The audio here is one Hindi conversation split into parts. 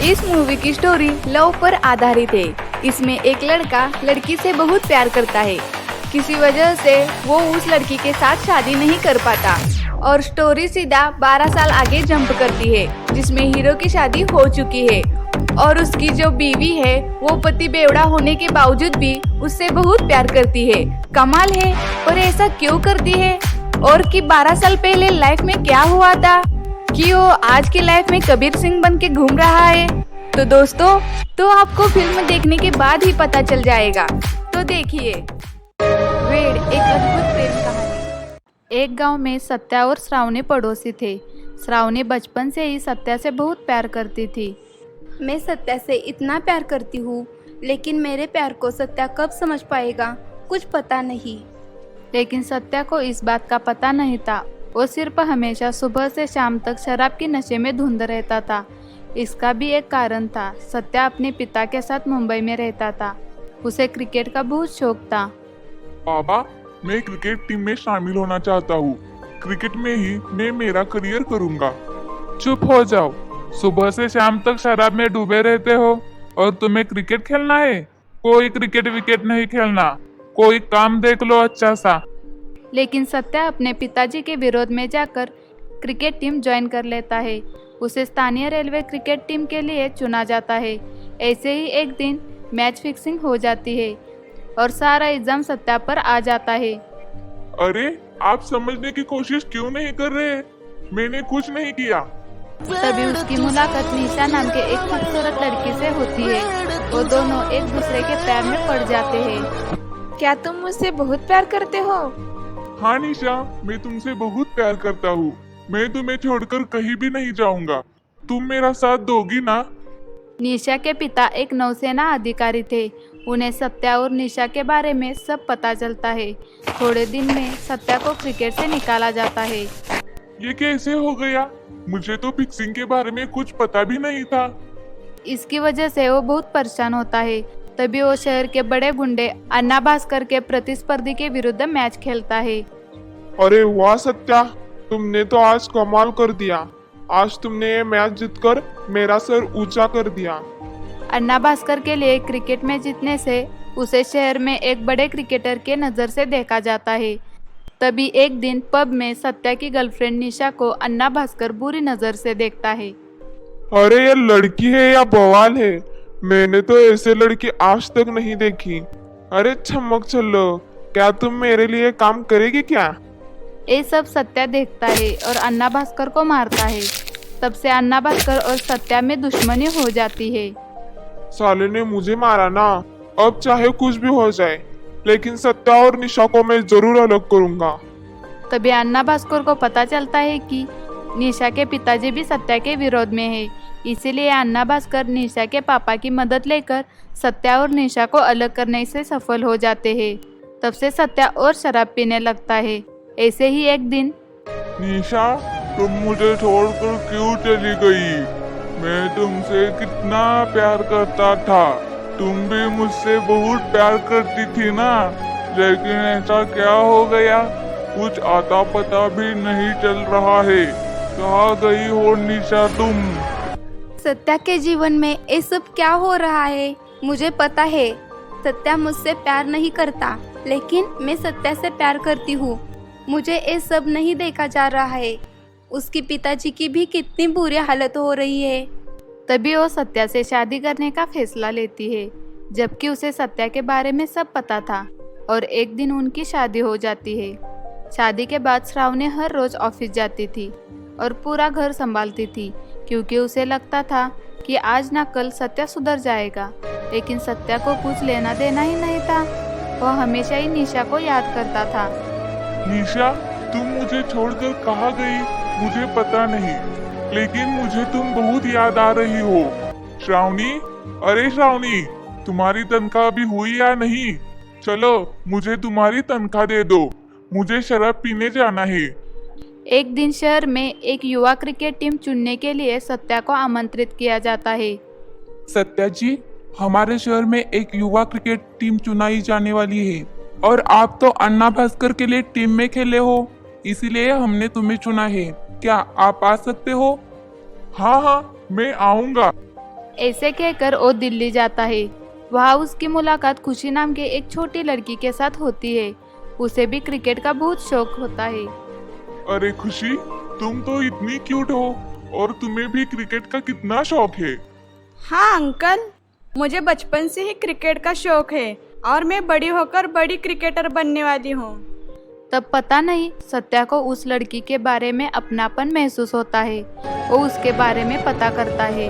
इस मूवी की स्टोरी लव पर आधारित है। इसमें एक लड़का लड़की से बहुत प्यार करता है। किसी वजह से वो उस लड़की के साथ शादी नहीं कर पाता और स्टोरी सीधा 12 साल आगे जंप करती है, जिसमें हीरो की शादी हो चुकी है और उसकी जो बीवी है वो पति बेवड़ा होने के बावजूद भी उससे बहुत प्यार करती है। कमाल है, पर ऐसा क्यों करती है और कि 12 साल पहले लाइफ में क्या हुआ था कि वो आज की लाइफ में कबीर सिंह बन के घूम रहा है। तो दोस्तों, तो आपको फिल्म देखने के बाद ही पता चल जाएगा। तो देखिए। वेड एक अद्भुत प्रेम कहानी। एक गांव में सत्या और श्रावणी पड़ोसी थे। श्रावणी बचपन से ही सत्या से बहुत प्यार करती थी। मैं सत्या से इतना प्यार करती हूँ, लेकिन मेरे प्यार को सत्या कब समझ पाएगा कुछ पता नहीं। लेकिन सत्या को इस बात का पता नहीं था। वो सिर्फ हमेशा सुबह से शाम तक शराब के नशे में धुंध रहता था। इसका भी एक कारण था। सत्या अपने पिता के साथ मुंबई में रहता था। उसे क्रिकेट का बहुत शौक था। पापा, मैं क्रिकेट टीम में शामिल होना चाहता हूँ। क्रिकेट में ही मैं मेरा करियर करूँगा। चुप हो जाओ, सुबह से शाम तक शराब में डूबे रहते हो और तुम्हें क्रिकेट खेलना है। कोई क्रिकेट विकेट नहीं खेलना, कोई काम देख लो अच्छा सा। लेकिन सत्या अपने पिताजी के विरोध में जाकर क्रिकेट टीम ज्वाइन कर लेता है। उसे स्थानीय रेलवे क्रिकेट टीम के लिए चुना जाता है। ऐसे ही एक दिन मैच फिक्सिंग हो जाती है और सारा इल्जाम सत्या पर आ जाता है। अरे, आप समझने की कोशिश क्यों नहीं कर रहे? मैंने कुछ नहीं किया। तभी उसकी मुलाकात निशा नाम के एक खूबसूरत लड़की से होती है। वो दोनों एक दूसरे के प्यार में पड़ जाते हैं। क्या तुम मुझसे बहुत प्यार करते हो? हाँ निशा, मैं तुमसे बहुत प्यार करता हूँ। मैं तुम्हें छोड़कर कहीं भी नहीं जाऊंगा। तुम मेरा साथ दोगी ना? निशा के पिता एक नौसेना अधिकारी थे। उन्हें सत्या और निशा के बारे में सब पता चलता है। थोड़े दिन में सत्या को क्रिकेट से निकाला जाता है। ये कैसे हो गया? मुझे तो फिक्सिंग के बारे में कुछ पता भी नहीं था। इसकी वजह से वो बहुत परेशान होता है। तभी वो शहर के बड़े गुंडे अन्ना भास्कर के प्रतिस्पर्धी के विरुद्ध मैच खेलता है। अरे वाह सत्या, तुमने तो आज कमाल कर दिया। आज तुमने ये मैच जीतकर मेरा सर ऊंचा कर दिया। अन्ना भास्कर के लिए क्रिकेट में जीतने से उसे शहर में एक बड़े क्रिकेटर के नज़र से देखा जाता है। तभी एक दिन पब में सत्या की गर्लफ्रेंड निशा को अन्ना भास्कर बुरी नज़र से देखता है। अरे ये लड़की है या बवाल है? मैंने तो ऐसे लड़की आज तक नहीं देखी। अरे चमक चलो, क्या तुम मेरे लिए काम करेगी क्या? ये सब सत्या देखता है और अन्ना भास्कर को मारता है। तब से अन्ना भास्कर और सत्या में दुश्मनी हो जाती है। साले ने मुझे मारा ना, अब चाहे कुछ भी हो जाए, लेकिन सत्या और निशा को मैं जरूर अलग करूंगा। तभी अन्ना भास्कर को पता चलता है कि निशा के पिताजी भी सत्या के विरोध में है। इसीलिए अन्ना भास्कर निशा के पापा की मदद लेकर सत्या और निशा को अलग करने से सफल हो जाते हैं। तब से सत्या और शराब पीने लगता है। ऐसे ही एक दिन, निशा, तुम मुझे छोड़कर क्यों चली गई? मैं तुमसे कितना प्यार करता था। तुम भी मुझसे बहुत प्यार करती थी ना, लेकिन ऐसा क्या हो गया? कुछ आता पता भी नहीं चल रहा है। कहाँ गई हो निशा तुम? सत्या के जीवन में ये सब क्या हो रहा है मुझे पता है। सत्या मुझसे प्यार नहीं करता, लेकिन मैं सत्या से प्यार करती हूँ। मुझे ये सब नहीं देखा जा रहा है। उसके पिताजी की भी कितनी बुरी हालत हो रही है। तभी वो सत्या से शादी करने का फैसला लेती है, जबकि उसे सत्या के बारे में सब पता था। और एक दिन उनकी शादी हो जाती है। शादी के बाद श्रावणी हर रोज ऑफिस जाती थी और पूरा घर संभालती थी, क्योंकि उसे लगता था कि आज ना कल सत्या सुधर जाएगा। लेकिन सत्या को कुछ लेना देना ही नहीं था। वह हमेशा ही निशा को याद करता था। निशा, तुम मुझे छोड़कर कहाँ गई मुझे पता नहीं, लेकिन मुझे तुम बहुत याद आ रही हो। श्रावणी, अरे श्रावणी, तुम्हारी तनख्वाह अभी हुई या नहीं? चलो, मुझे तुम्हारी तनख्वाह दे दो। मुझे शराब पीने जाना है। एक दिन शहर में एक युवा क्रिकेट टीम चुनने के लिए सत्या को आमंत्रित किया जाता है। सत्या जी, हमारे शहर में एक युवा क्रिकेट टीम चुनाई जाने वाली है और आप तो अन्ना भास्कर के लिए टीम में खेले हो, इसीलिए हमने तुम्हें चुना है। क्या आप आ सकते हो? हाँ हाँ, मैं आऊंगा। ऐसे कहकर वो दिल्ली जाता है। वहाँ उसकी मुलाकात खुशी नाम के एक छोटी लड़की के साथ होती है। उसे भी क्रिकेट का बहुत शौक होता है। अरे खुशी, तुम तो इतनी क्यूट हो और तुम्हें भी क्रिकेट का कितना शौक है। हाँ अंकल, मुझे बचपन से ही क्रिकेट का शौक है और मैं बड़ी होकर बड़ी क्रिकेटर बनने वाली हूँ। तब पता नहीं सत्या को उस लड़की के बारे में अपनापन महसूस होता है। वो उसके बारे में पता करता है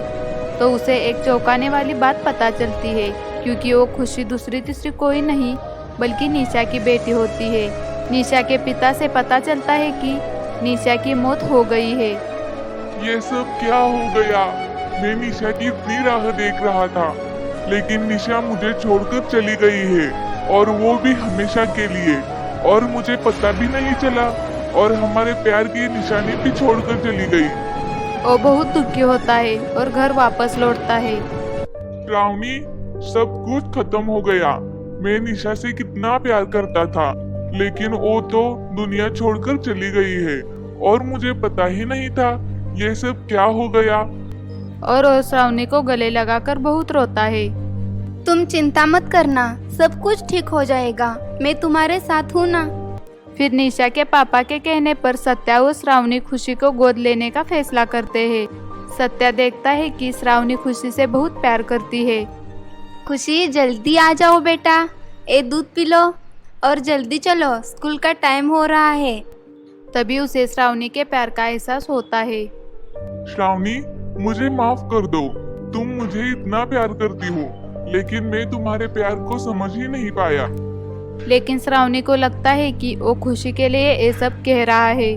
तो उसे एक चौंकाने वाली बात पता चलती है, क्योंकि वो खुशी दूसरी तीसरी कोई नहीं बल्कि निशा की बेटी होती है। निशा के पिता से पता चलता है कि निशा की मौत हो गई है। ये सब क्या हो गया? मैं निशा की इतनी राह देख रहा था, लेकिन निशा मुझे छोड़कर चली गई है और वो भी हमेशा के लिए, और मुझे पता भी नहीं चला और हमारे प्यार की निशानी भी छोड़कर चली गई। वो बहुत दुखी होता है और घर वापस लौटता है। श्रावणी, सब कुछ खत्म हो गया। मैं निशा से कितना प्यार करता था, लेकिन वो तो दुनिया छोड़कर चली गई है और मुझे पता ही नहीं था ये सब क्या हो गया। और वो श्रावणी को गले लगाकर बहुत रोता है। तुम चिंता मत करना, सब कुछ ठीक हो जाएगा, मैं तुम्हारे साथ हूँ ना। फिर निशा के पापा के कहने पर सत्या और श्रावणी खुशी को गोद लेने का फैसला करते हैं। सत्या देखता है कि श्रावणी खुशी से बहुत प्यार करती है। खुशी जल्दी आ जाओ बेटा, ए दूध पी लो और जल्दी चलो, स्कूल का टाइम हो रहा है। तभी उसे श्रावणी के प्यार का एहसास होता है। श्रावणी, मुझे माफ कर दो। तुम मुझे इतना प्यार करती हो, लेकिन मैं तुम्हारे प्यार को समझ ही नहीं पाया। लेकिन श्रावणी को लगता है कि वो खुशी के लिए ये सब कह रहा है।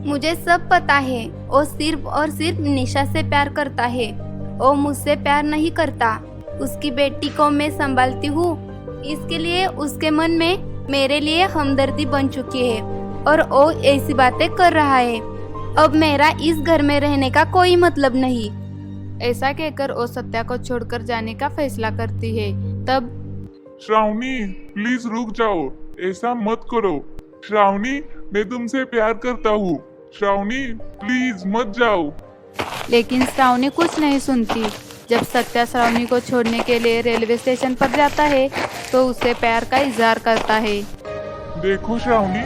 मुझे सब पता है, वो सिर्फ और सिर्फ निशा से प्यार करता है, वो मुझसे प्यार नहीं करता। उसकी बेटी को मैं संभालती हूँ, इसके लिए उसके मन में मेरे लिए हमदर्दी बन चुकी है और वो ऐसी बातें कर रहा है। अब मेरा इस घर में रहने का कोई मतलब नहीं। ऐसा कहकर वो सत्या को छोड़कर जाने का फैसला करती है। तब श्रावणी, प्लीज रुक जाओ, ऐसा मत करो। श्रावणी, मैं तुमसे प्यार करता हूँ। श्रावणी, प्लीज मत जाओ। लेकिन श्रावणी कुछ नहीं सुनती। जब सत्या श्रावणी को छोड़ने के लिए रेलवे स्टेशन पर जाता है तो उसे प्यार का इजहार करता है। देखो श्रावणी,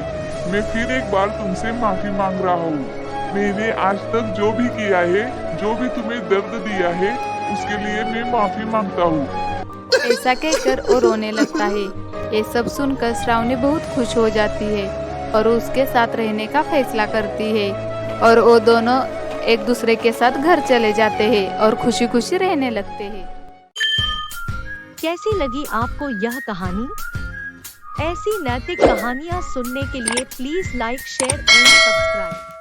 मैं फिर एक बार तुमसे माफी मांग रहा हूँ। मैंने आज तक जो भी किया है, जो भी तुम्हें दर्द दिया है, उसके लिए मैं माफी मांगता हूँ। ऐसा कहकर वो रोने लगता है। ये सब सुनकर श्रावणी बहुत खुश हो जाती है और उसके साथ रहने का फैसला करती है और वो दोनों एक दूसरे के साथ घर चले जाते हैं और खुशी खुशी रहने लगते हैं। कैसी लगी आपको यह कहानी? ऐसी नैतिक कहानियाँ सुनने के लिए please like, share and subscribe.